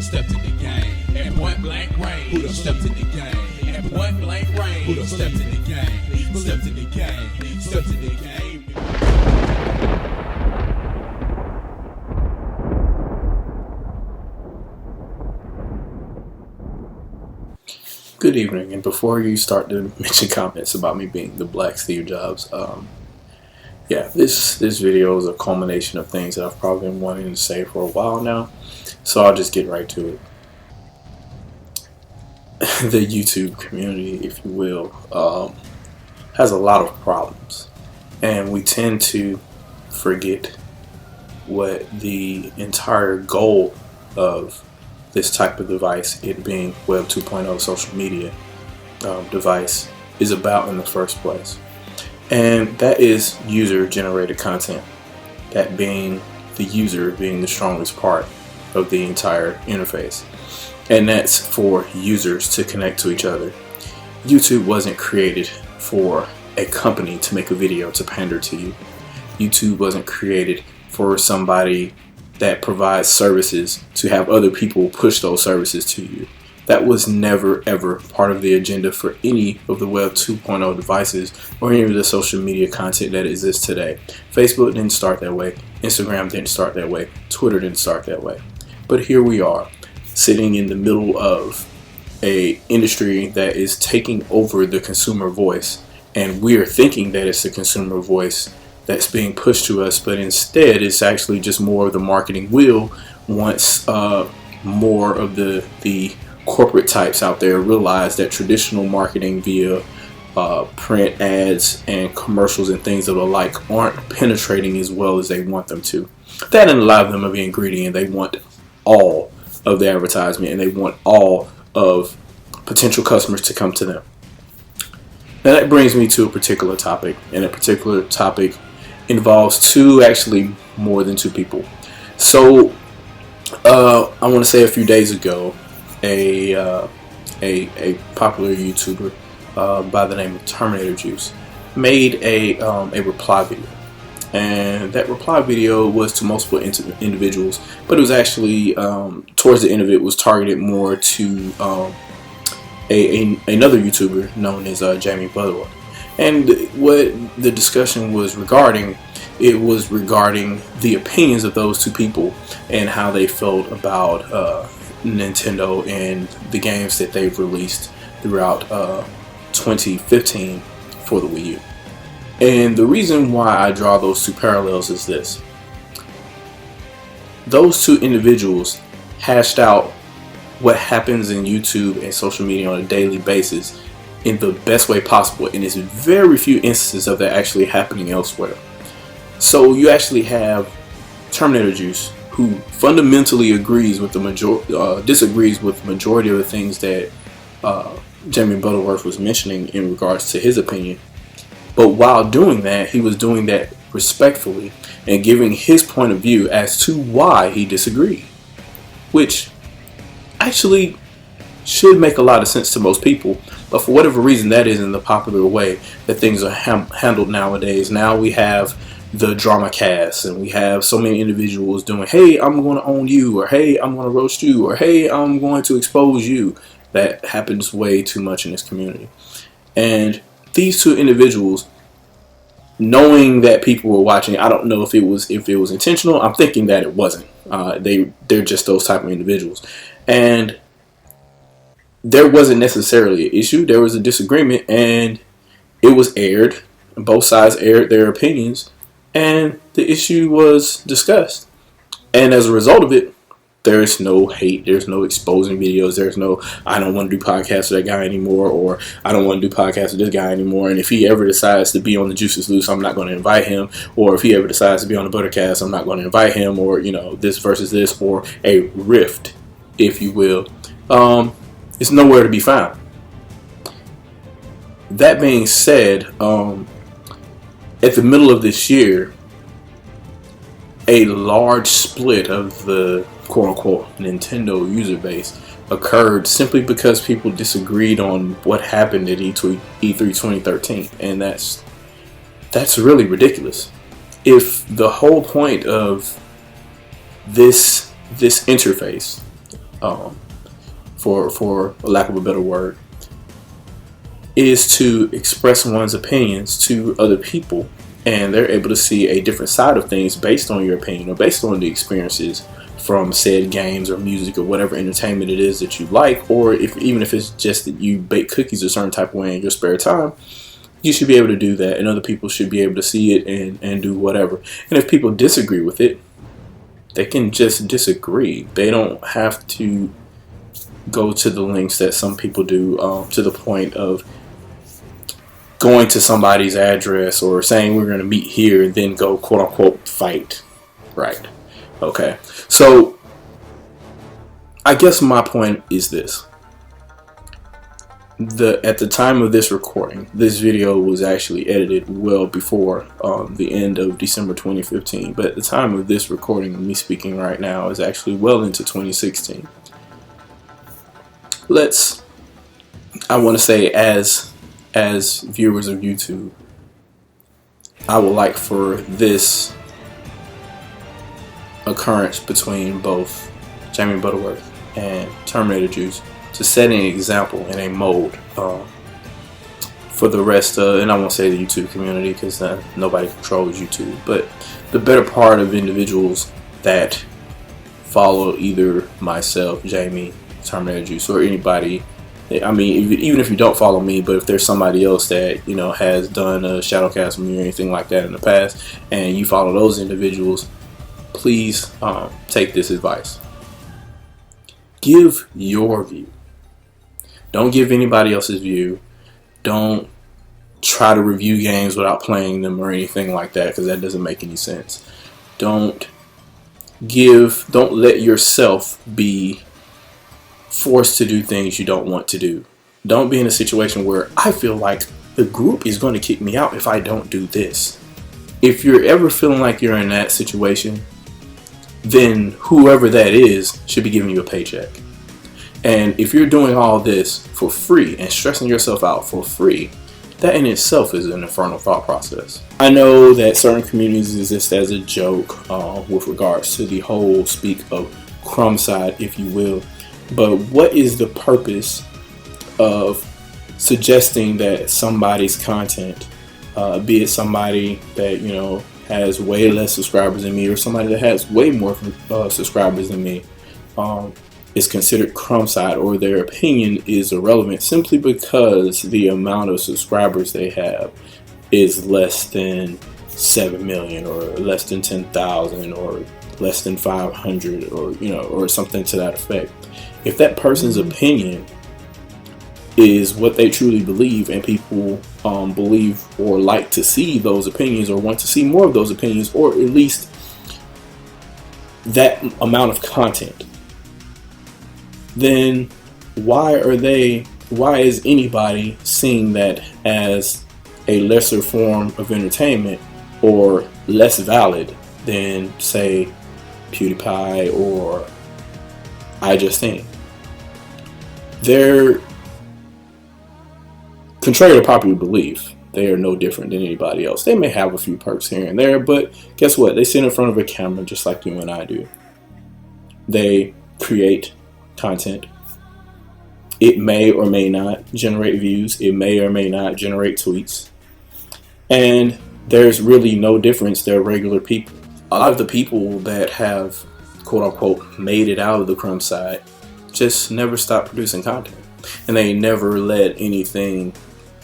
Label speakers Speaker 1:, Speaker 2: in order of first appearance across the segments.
Speaker 1: done stepped in the game? At point blank range, who done stepped in the game? At point blank range, who done stepped in the game? Stepped in the game, stepped in the game.
Speaker 2: Good evening, and before you start to mention comments about me being the Black Steve Jobs, this video is a culmination of things that I've probably been wanting to say for a while now, so I'll just get right to it. The YouTube community, if you will, has a lot of problems, and we tend to forget what the entire goal of this type of device, it being Web 2.0 social media device, is about in the first place. And that is user-generated content. That being the user being the strongest part of the entire interface. And that's for users to connect to each other. YouTube wasn't created for a company to make a video to pander to you. YouTube wasn't created for somebody that provides services to have other people push those services to you. That was never ever part of the agenda for any of the Web 2.0 devices or any of the social media content that exists today. Facebook didn't start that way. Instagram didn't start that way. Twitter didn't start that way. But here we are, sitting in the middle of a industry that is taking over the consumer voice, and we're thinking that it's the consumer voice that's being pushed to us, but instead it's actually just more of the marketing wheel once more of the corporate types out there realize that traditional marketing via print ads and commercials and things of the like aren't penetrating as well as they want them to. That, and a lot of them are being greedy, and they want all of the advertisement, and they want all of potential customers to come to them. Now that brings me to a particular topic, and a particular topic involves actually more than two people. So I want to say a few days ago, a popular YouTuber by the name of Terminator Juice made a reply video, and that reply video was to multiple individuals, but it was actually towards the end of it was targeted more to another YouTuber known as Jamie Butterworth. And what the discussion was regarding, it was regarding the opinions of those two people and how they felt about Nintendo and the games that they've released throughout 2015 for the Wii U. And the reason why I draw those two parallels is this. Those two individuals hashed out what happens in YouTube and social media on a daily basis in the best way possible, and there's very few instances of that actually happening elsewhere. So you actually have Terminator Juice, who fundamentally agrees with disagrees with the majority of the things that Jamie Butterworth was mentioning in regards to his opinion. But while doing that, he was doing that respectfully and giving his point of view as to why he disagreed, which actually should make a lot of sense to most people, but for whatever reason that isn't the popular way that things are handled nowadays. Now we have the drama cast, and we have so many individuals doing, hey, I'm going to own you, or hey, I'm going to roast you, or hey, I'm going to expose you. That happens way too much in this community. And these two individuals, knowing that people were watching, I don't know if it was intentional. I'm thinking that it wasn't. They're just those type of individuals. And there wasn't necessarily an issue. There was a disagreement, and it was aired. Both sides aired their opinions, and the issue was discussed. And as a result of it, there's no hate. There's no exposing videos. There's no, I don't want to do podcasts with that guy anymore, or I don't want to do podcasts with this guy anymore. And if he ever decides to be on the Juices Loose, I'm not going to invite him. Or if he ever decides to be on the Buttercast, I'm not going to invite him. Or, this versus this, or a rift, if you will. It's nowhere to be found. That being said, at the middle of this year, a large split of the quote-unquote Nintendo user base occurred simply because people disagreed on what happened at E3 2013, and that's really ridiculous. If the whole point of this interface for lack of a better word, is to express one's opinions to other people, and they're able to see a different side of things based on your opinion or based on the experiences from said games or music or whatever entertainment it is that you like, or even if it's just that you bake cookies a certain type of way in your spare time. You should be able to do that, and other people should be able to see it and do whatever. And if people disagree with it, they can just disagree. They don't have to go to the lengths that some people do, to the point of going to somebody's address or saying we're going to meet here and then go quote unquote fight. Right. Okay. So I guess my point is this. At the time of this recording, this video was actually edited well before the end of December 2015. But at the time of this recording, me speaking right now, is actually well into 2016. I want to say as viewers of YouTube, I would like for this occurrence between both Jamie Butterworth and Terminator Juice to set an example and a mold for the rest of, and I won't say the YouTube community because nobody controls YouTube, but the better part of individuals that follow either myself, Jamie, Terminator Juice, or anybody. I mean, even if you don't follow me, but if there's somebody else that has done a ShadowCast with me or anything like that in the past, and you follow those individuals, please take this advice. Give your view. Don't give anybody else's view. Don't try to review games without playing them or anything like that, because that doesn't make any sense. Don't let yourself be forced to do things you don't want to do. Don't be in a situation where I feel like the group is going to kick me out if I don't do this. If you're ever feeling like you're in that situation, then whoever that is should be giving you a paycheck. And if you're doing all this for free and stressing yourself out for free, that in itself is an infernal thought process. I know that certain communities exist as a joke with regards to the whole speak of crumb side, if you will. But what is the purpose of suggesting that somebody's content, be it somebody that has way less subscribers than me, or somebody that has way more subscribers than me, is considered crumb side, or their opinion is irrelevant simply because the amount of subscribers they have is less than 7 million, or less than 10,000, or less than 500, or something to that effect. If that person's opinion is what they truly believe, and people believe or like to see those opinions, or want to see more of those opinions, or at least that amount of content, then why is anybody seeing that as a lesser form of entertainment or less valid than, say, PewDiePie or I Just Think? They're, contrary to popular belief, they are no different than anybody else. They may have a few perks here and there, but guess what? They sit in front of a camera just like you and I do. They create content. It may or may not generate views. It may or may not generate tweets. And there's really no difference. They're regular people. A lot of the people that have, quote unquote, made it out of the crumb side just never stopped producing content. And they never let anything,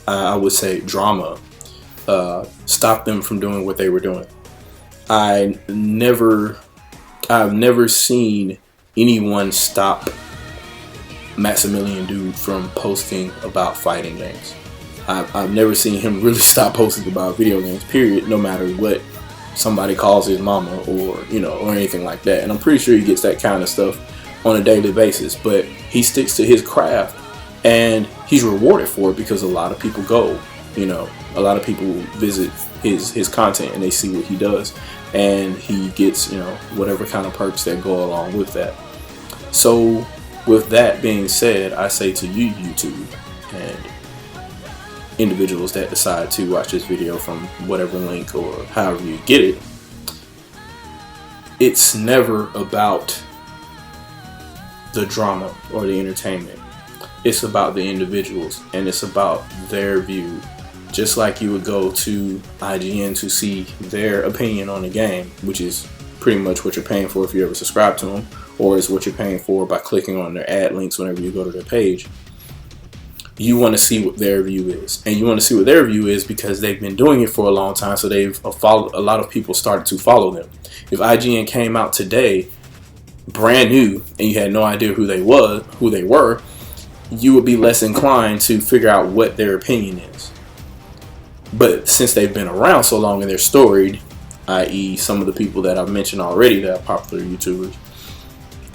Speaker 2: I would say, drama, stop them from doing what they were doing. I've never seen anyone stop Maximilian Dude from posting about fighting games. I've never seen him really stop posting about video games, period, no matter what somebody calls his mama or anything like that. And I'm pretty sure he gets that kind of stuff on a daily basis, but he sticks to his craft and he's rewarded for it because a lot of people go, a lot of people visit his content and they see what he does, and he gets, whatever kind of perks that go along with that. So with that being said, I say to you, YouTube, and individuals that decide to watch this video from whatever link or however you get it, it's never about the drama or the entertainment. It's about the individuals, and it's about their view. Just like you would go to IGN to see their opinion on the game, which is pretty much what you're paying for if you ever subscribe to them, or is what you're paying for by clicking on their ad links whenever you go to their page. You want to see what their view is, and you want to see what their view is because they've been doing it for a long time, so they've followed. A lot of people started to follow them. If IGN came out today, brand new, and you had no idea who they were, you would be less inclined to figure out what their opinion is. But since they've been around so long and they're storied, i.e. some of the people that I've mentioned already that are popular YouTubers,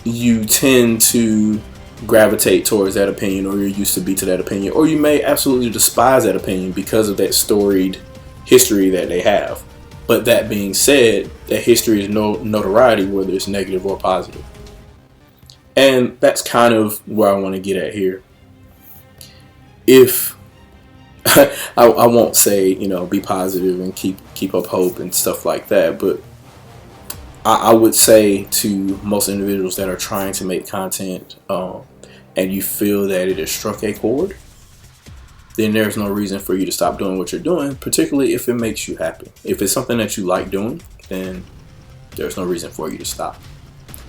Speaker 2: you tend to gravitate towards that opinion, or you're used to be to that opinion, or you may absolutely despise that opinion because of that storied history that they have. But that being said, that history is no notoriety, whether it's negative or positive. And that's kind of where I want to get at here. If I won't say, be positive and keep up hope and stuff like that, but I would say to most individuals that are trying to make content and you feel that it has struck a chord, then there's no reason for you to stop doing what you're doing, particularly if it makes you happy. If it's something that you like doing, then there's no reason for you to stop.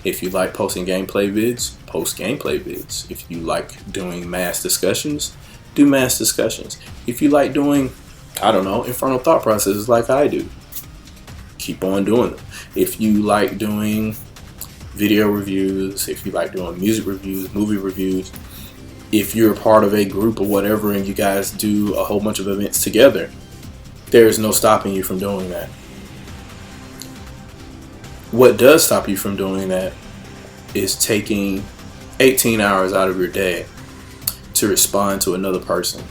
Speaker 2: If you like posting gameplay vids, post gameplay vids. If you like doing mass discussions, do mass discussions. If you like doing, infernal thought processes like I do, keep on doing them. If you like doing video reviews, if you like doing music reviews, movie reviews, if you're a part of a group or whatever and you guys do a whole bunch of events together, there's no stopping you from doing that. What does stop you from doing that is taking 18 hours out of your day to respond to another person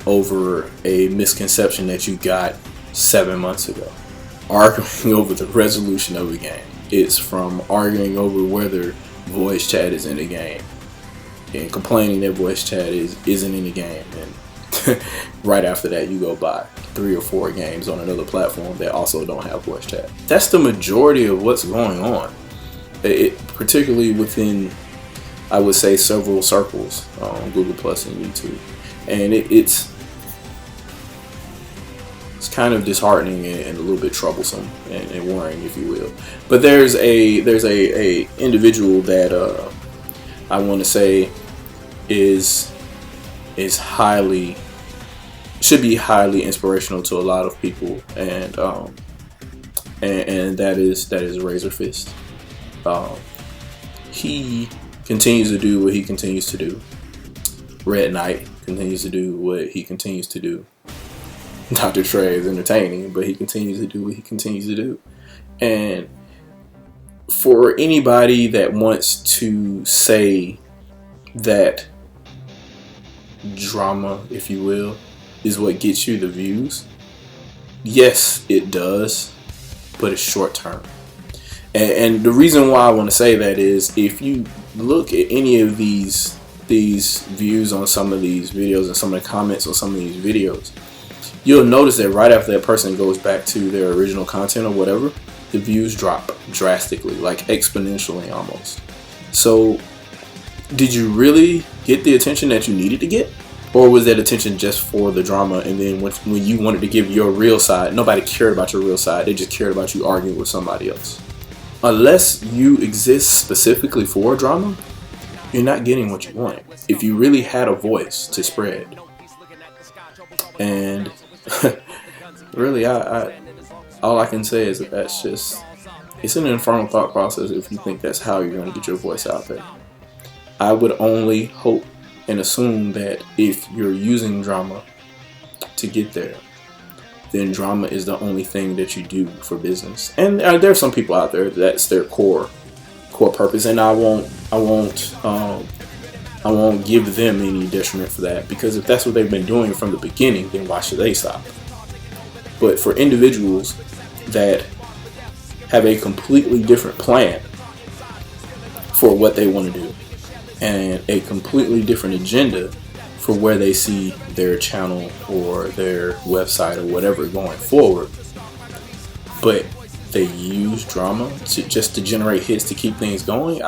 Speaker 2: over a misconception that you got 7 months ago. Arguing over the resolution of a game. It's from arguing over whether voice chat is in the game and complaining that voice chat isn't in the game, and right after that you go buy 3 or 4 games on another platform that also don't have voice chat. That's the majority of what's going on. It particularly within, I would say, several circles on Google Plus and YouTube, and it's kind of disheartening and a little bit troublesome and worrying, if you will. But there's a individual that I want to say should be highly inspirational to a lot of people, and that is Razor Fist. He continues to do what he continues to do. Red Knight continues to do what he continues to do. Dr. Trey is entertaining, but he continues to do what he continues to do. And for anybody that wants to say that drama, if you will, is what gets you the views, yes, it does, but it's short term. And the reason why I want to say that is, if you look at any of these views on some of these videos and some of the comments on some of these videos, you'll notice that right after that person goes back to their original content or whatever, the views drop drastically, like exponentially almost. So did you really get the attention that you needed to get? Or was that attention just for the drama, and then when you wanted to give your real side, nobody cared about your real side, they just cared about you arguing with somebody else? Unless you exist specifically for drama, you're not getting what you want. If you really had a voice to spread. And really, all I can say is that's just, it's an infernal thought process if you think that's how you're going to get your voice out there. I would only hope and assume that if you're using drama to get there, then drama is the only thing that you do for business. And there are some people out there that's their core purpose, and I won't give them any detriment for that, because if that's what they've been doing from the beginning, then why should they stop? But for individuals that have a completely different plan for what they want to do and a completely different agenda for where they see their channel or their website or whatever going forward, but they use drama just to generate hits to keep things going,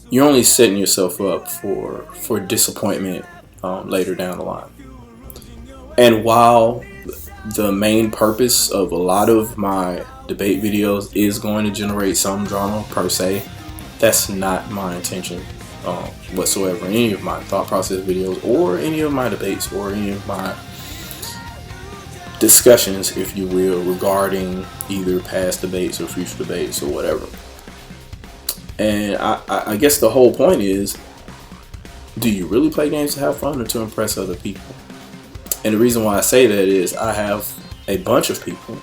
Speaker 2: you're only setting yourself up for disappointment later down the line. And while the main purpose of a lot of my debate videos is going to generate some drama per se, that's not my intention whatsoever. Any of my thought process videos, or any of my debates, or any of my discussions, if you will, regarding either past debates or future debates or whatever. And I guess the whole point is, do you really play games to have fun or to impress other people? And the reason why I say that is I have a bunch of people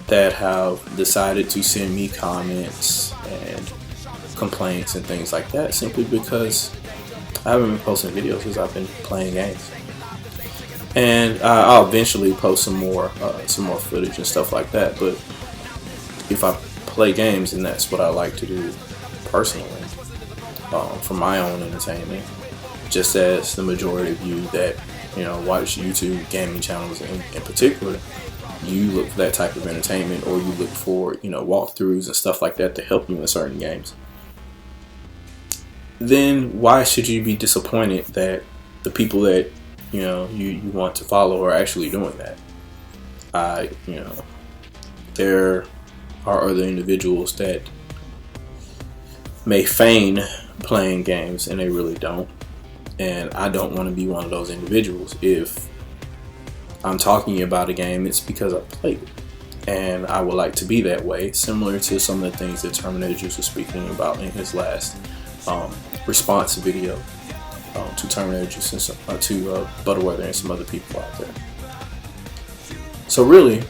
Speaker 2: that have decided to send me comments and complaints and things like that simply because I haven't been posting videos because I've been playing games. And I'll eventually post some more footage and stuff like that. But if I play games, and that's what I like to do personally, for my own entertainment, just as the majority of you that watch YouTube gaming channels in particular, you look for that type of entertainment, or you look for walkthroughs and stuff like that to help you in certain games. Then why should you be disappointed that the people that you want to follow are actually doing that? There are other individuals that may feign playing games and they really don't. And I don't want to be one of those individuals. If I'm talking about a game, it's because I played it. And I would like to be that way, similar to some of the things that Terminator Juice was speaking about in his last response video to Terminator Juice and to Butterweather and some other people out there. So really,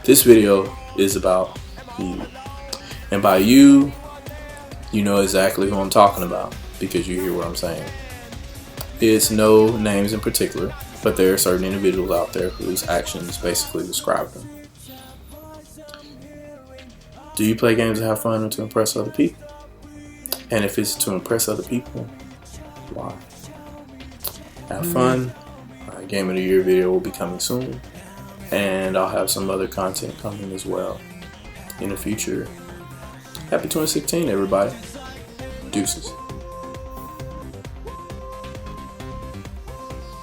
Speaker 2: this video is about you. And by you, you know exactly who I'm talking about because you hear what I'm saying. It's no names in particular, but there are certain individuals out there whose actions basically describe them. Do you play games to have fun or to impress other people? And if it's to impress other people, why? Have fun. My Game of the Year video will be coming soon, and I'll have some other content coming as well in the future. Happy 2016, everybody. Deuces.